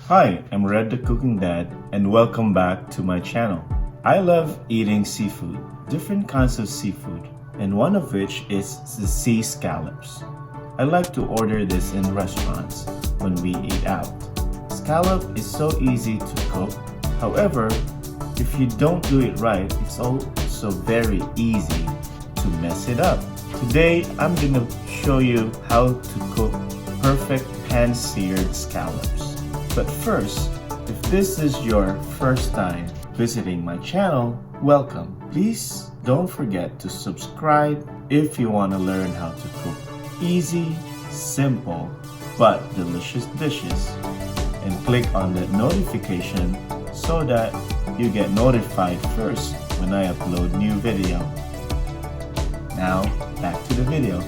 Hi, I'm Red the Cooking Dad and welcome back to my channel. I love eating seafood, different kinds of seafood, and one of which is the sea scallops. I like to order this in restaurants when we eat out. Scallop is so easy to cook. However, if you don't do it right, it's also very easy to mess it up. Today, I'm gonna show you how to cook perfect pan-seared scallops. But first, if this is your first time visiting my channel, welcome. Please don't forget to subscribe if you want to learn how to cook easy, simple, but delicious dishes. And click on that notification so that you get notified first when I upload new video. Now, back to the video.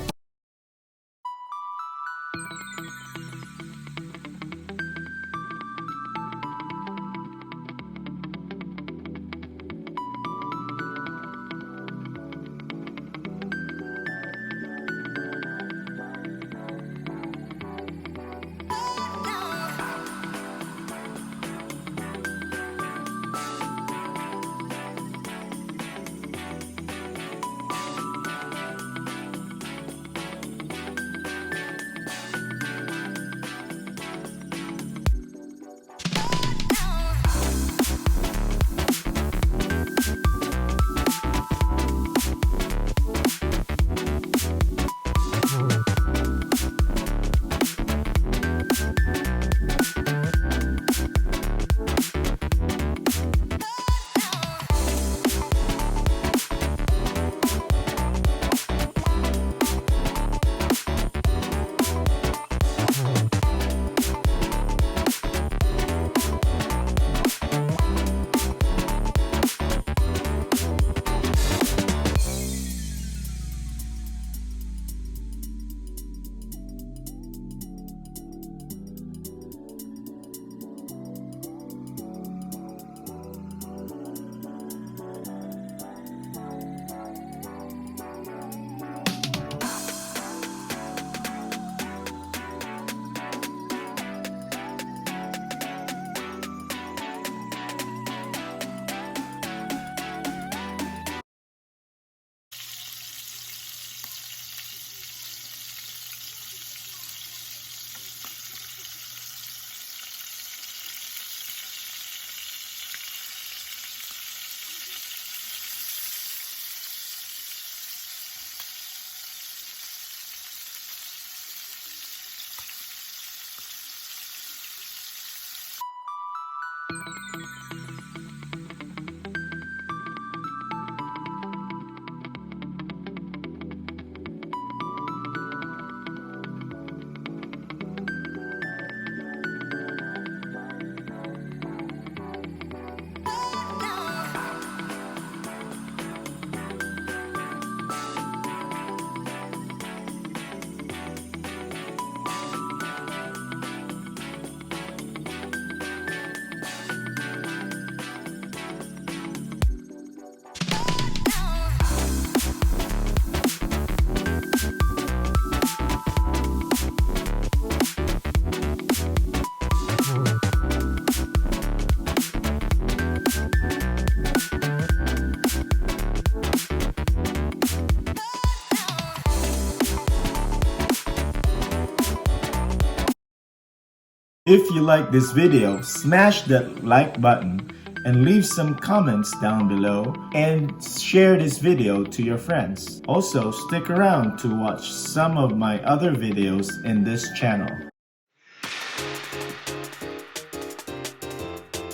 If you like this video, smash that like button and leave some comments down below and share this video to your friends. Also, stick around to watch some of my other videos in this channel.